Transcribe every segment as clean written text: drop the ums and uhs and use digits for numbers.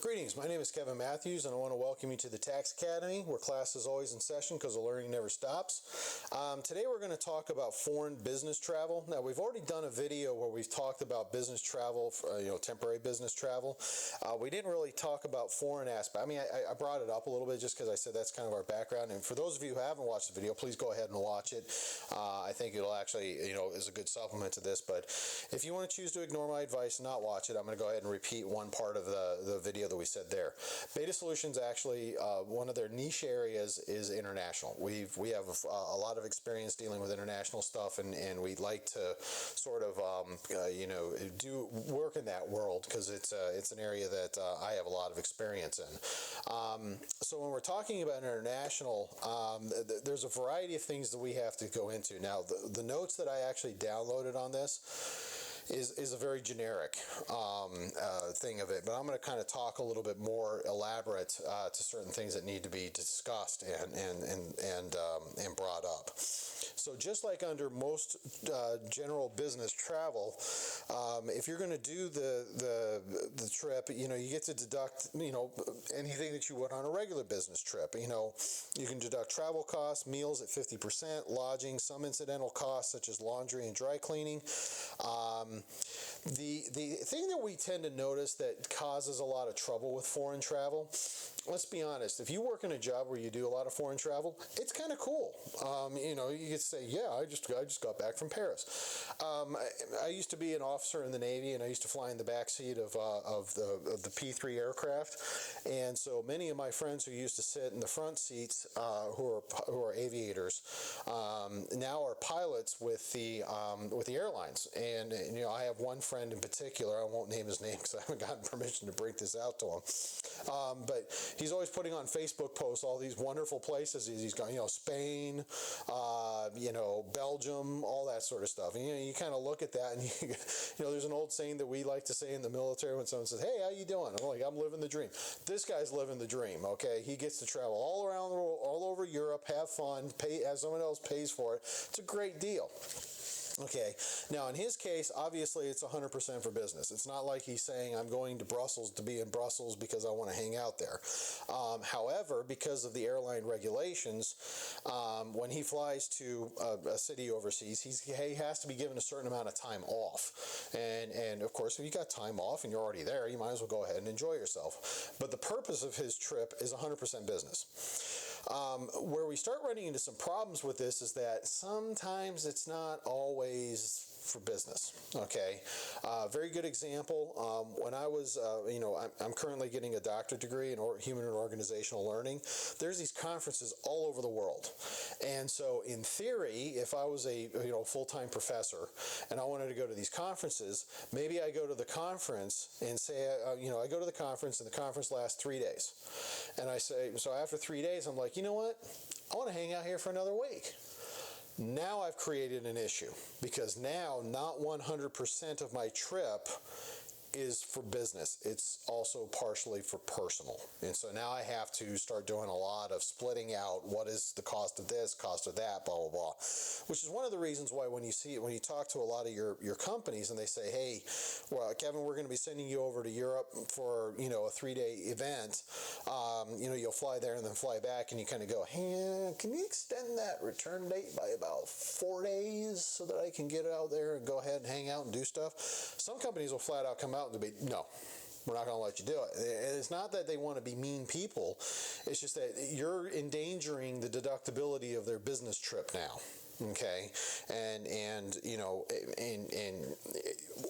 Greetings, my name is Kevin Matthews and I want to welcome you to the Tax Academy, where class is always in session because the learning never stops. Today we're going to talk about foreign business travel. Now, we've already done a video where we've talked about business travel, temporary business travel. We didn't really talk about foreign aspect. I mean, I brought it up a little bit just because I said that's kind of our background. And for those of you who haven't watched the video, please go ahead and watch it. I think it'll actually, is a good supplement to this. But if you want to choose to ignore my advice and not watch it, I'm going to go ahead and repeat one part of the video that we said there. Beta Solutions actually, one of their niche areas is international. We have a lot of experience dealing with international stuff, and we'd like to sort of do work in that world because it's an area that I have a lot of experience in. So when we're talking about international, there's a variety of things that we have to go into. Now, the notes that I actually downloaded on this is a very generic thing of it, but I'm going to kind of talk a little bit more elaborate to certain things that need to be discussed and brought up. So just like under most general business travel, if you're going to do the trip, you get to deduct anything that you would on a regular business trip. You can deduct travel costs, meals at 50%, lodging, some incidental costs such as laundry and dry cleaning. The thing that we tend to notice that causes a lot of trouble with foreign travel, let's be honest, if you work in a job where you do a lot of foreign travel, it's kind of cool. You could say, yeah, I just got back from Paris. I used to be an officer in the Navy, and I used to fly in the back seat of the P-3 aircraft, and so many of my friends who used to sit in the front seats, who are aviators, now are pilots with the airlines. And I have one friend in particular. I won't name his name because I haven't gotten permission to break this out to him. But he's always putting on Facebook posts all these wonderful places he's gone. Spain, Belgium, all that sort of stuff. And you kind of look at that, and there's an old saying that we like to say in the military when someone says, "Hey, how you doing?" I'm like, "I'm living the dream." This guy's living the dream. Okay, he gets to travel all around the world, all over Europe, have fun, as someone else pays for it. It's a great deal. Okay, now in his case, obviously it's 100% for business. It's not like he's saying, I'm going to Brussels to be in Brussels because I want to hang out there. However, because of the airline regulations, when he flies to a city overseas, he has to be given a certain amount of time off. And of course, if you got time off and you're already there, you might as well go ahead and enjoy yourself. But the purpose of his trip is 100% business. Where we start running into some problems with this is that sometimes it's not always for business. Okay, very good example. When I was, I'm currently getting a doctorate degree in human and organizational learning. There's these conferences all over the world, and so in theory, if I was a full-time professor and I wanted to go to these conferences, maybe I go to the conference and say, I go to the conference and the conference lasts 3 days, and I say, so after 3 days, I'm like, you know what? I want to hang out here for another week. Now I've created an issue because now not 100% of my trip is for business. It's also partially for personal. And so now I have to start doing a lot of splitting out what is the cost of this, cost of that, blah, blah, blah. Which is one of the reasons why when you talk to a lot of your companies and they say, hey, well, Kevin, we're going to be sending you over to Europe for, a 3-day event. You'll fly there and then fly back, and you kind of go, hey, can you extend that return date by about 4 days so that I can get out there and go ahead and hang out and do stuff? Some companies will flat out come out and be, no, we're not going to let you do it. It's not that they want to be mean people. It's just that you're endangering the deductibility of their business trip now. Okay,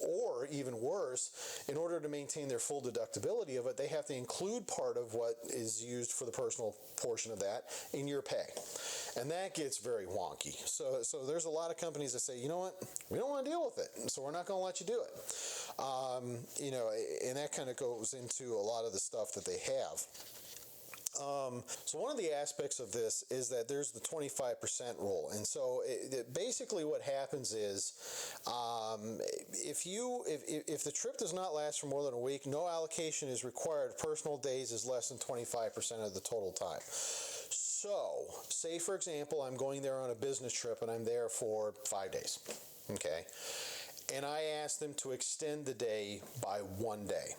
or even worse, in order to maintain their full deductibility of it, they have to include part of what is used for the personal portion of that in your pay, and that gets very wonky. So there's a lot of companies that say, you know what, we don't want to deal with it, so we're not going to let you do it. And that kind of goes into a lot of the stuff that they have. So one of the aspects of this is that there's the 25% rule. And so basically what happens is if the trip does not last for more than a week, no allocation is required. Personal days is less than 25% of the total time. So say, for example, I'm going there on a business trip and I'm there for 5 days. Okay. And I asked them to extend the day by 1 day.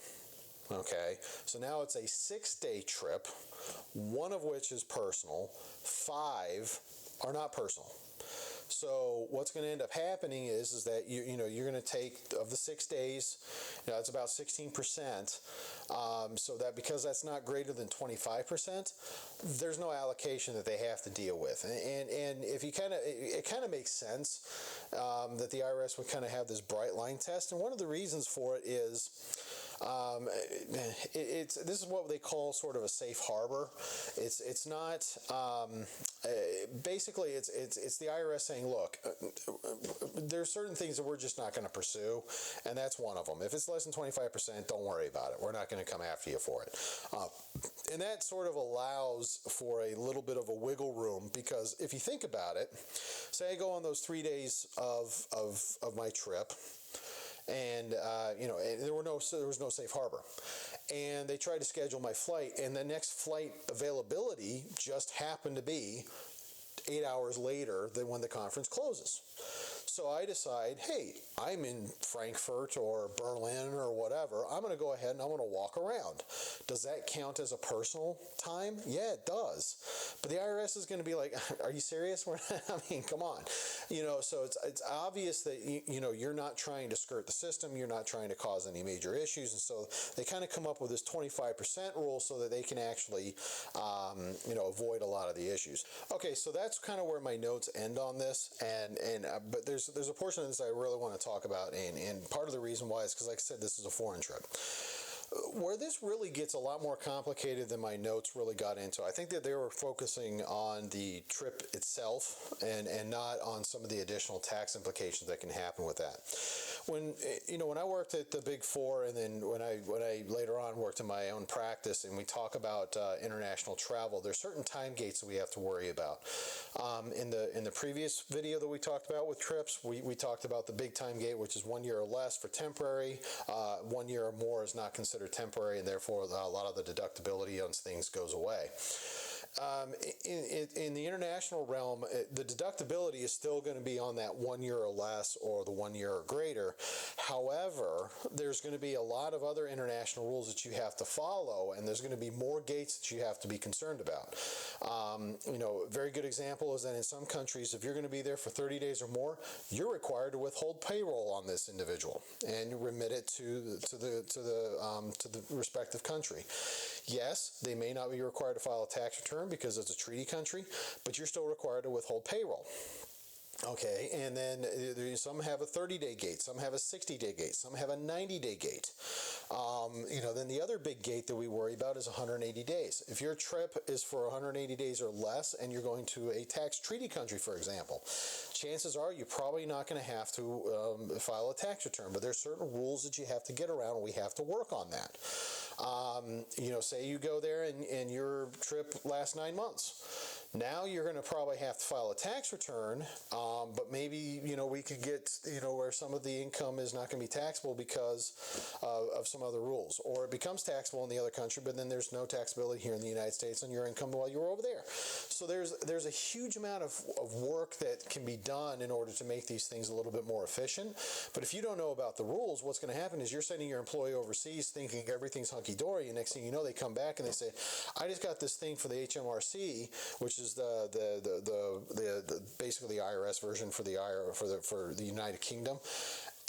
Okay, so now it's a 6-day trip, one of which is personal, 5 are not personal. So what's going to end up happening is that you're going to take, of the 6 days, it's about 16%. So that, because that's not greater than 25%, there's no allocation that they have to deal with. And if you it kind of makes sense that the IRS would kind of have this bright line test. And one of the reasons for it is, this is what they call sort of a safe harbor. It's not basically it's the IRS saying, look, there's certain things that we're just not going to pursue, and that's one of them. If it's less than 25%, don't worry about it. We're not going to come after you for it. And that sort of allows for a little bit of a wiggle room, because if you think about it, say I go on those 3 days of my trip, and there was no safe harbor, and they tried to schedule my flight, and the next flight availability just happened to be 8 hours later than when the conference closes. So I decide, hey, I'm in Frankfurt or Berlin or whatever. I'm going to go ahead and I'm going to walk around. Does that count as a personal time? Yeah, it does. But the IRS is going to be like, are you serious? I mean, come on. So it's obvious that you're not trying to skirt the system. You're not trying to cause any major issues. And so they kind of come up with this 25% rule so that they can actually, avoid a lot of the issues. Okay, so that's kind of where my notes end on this. But there's a portion of this I really want to talk about, and part of the reason why is because, like I said, this is a foreign trip. Where this really gets a lot more complicated than my notes really got into, I think that they were focusing on the trip itself and not on some of the additional tax implications that can happen with that. When I worked at the Big Four, and then when I later on worked in my own practice, and we talk about international travel, there's certain time gates that we have to worry about. In the previous video that we talked about with trips, we talked about the big time gate, which is 1 year or less for temporary. 1 year or more is not considered temporary, and therefore a lot of the deductibility on things goes away. In the international realm, the deductibility is still going to be on that 1 year or less, or the 1 year or greater. However, there's going to be a lot of other international rules that you have to follow, and there's going to be more gates that you have to be concerned about. A very good example is that in some countries, if you're going to be there for 30 days or more, you're required to withhold payroll on this individual and remit it to the respective country. Yes, they may not be required to file a tax return because it's a treaty country, but you're still required to withhold payroll. Okay, and then some have a 30-day gate, some have a 60-day gate, some have a 90-day gate. Then the other big gate that we worry about is 180 days. If your trip is for 180 days or less, and you're going to a tax treaty country, for example, chances are you're probably not going to have to file a tax return, but there's certain rules that you have to get around, and we have to work on that. Say you go there and your trip lasts 9 months. Now you're going to probably have to file a tax return, but maybe, we could get, where some of the income is not going to be taxable because of some other rules, or it becomes taxable in the other country, but then there's no taxability here in the United States on your income while you're over there. So there's a huge amount of work that can be done in order to make these things a little bit more efficient. But if you don't know about the rules, what's going to happen is you're sending your employee overseas thinking everything's hunky-dory, and next thing you know, they come back and they say, I just got this thing for the HMRC, which is basically the IRS version for the United Kingdom,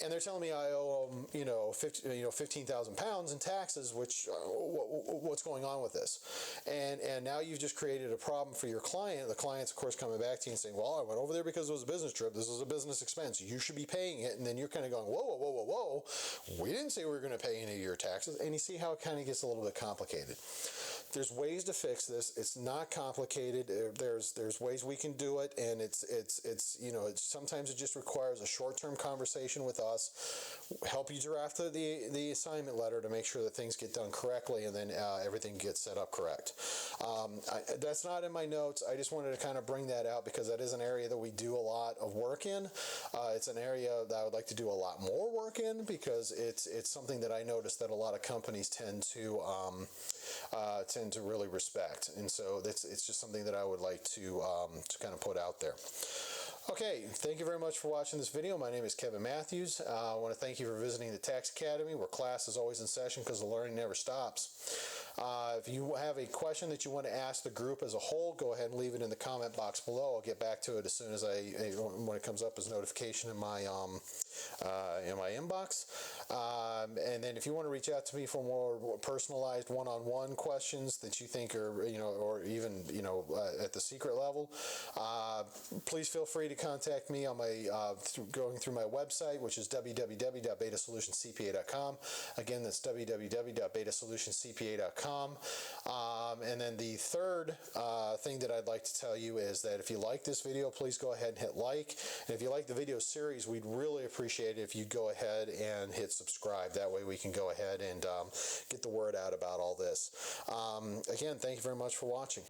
and they're telling me I owe them 15,000 pounds in taxes. Which what's going on with this? And now you've just created a problem for your client. The client's of course coming back to you and saying, well, I went over there because it was a business trip. This was a business expense. You should be paying it. And then you're kind of going, whoa. We didn't say we were going to pay any of your taxes. And you see how it kind of gets a little bit complicated. There's ways to fix this. It's not complicated. There's ways we can do it, and it's sometimes it just requires a short-term conversation with us, help you draft the assignment letter to make sure that things get done correctly, and then everything gets set up correct. That's not in my notes. I just wanted to kind of bring that out because that is an area that we do a lot of work in. It's an area that I would like to do a lot more work in because it's something that I noticed that a lot of companies tend to really respect, and so it's just something that I would like to kind of put out there. Okay, thank you very much for watching this video. My name is Kevin Matthews. I want to thank you for visiting the Tax Academy, where class is always in session because the learning never stops. If you have a question that you want to ask the group as a whole, go ahead and leave it in the comment box below. I'll get back to it as soon as when it comes up as notification in my inbox. And then if you want to reach out to me for more personalized one-on-one questions that you think are, or even, at the secret level, please feel free to contact me on my going through my website, which is www.betasolutioncpa.com. Again, that's www.betasolutioncpa.com. And then the third thing that I'd like to tell you is that if you like this video, please go ahead and hit like. And if you like the video series, we'd really appreciate it if you go ahead and hit subscribe. That way we can go ahead and get the word out about all this. Again, thank you very much for watching.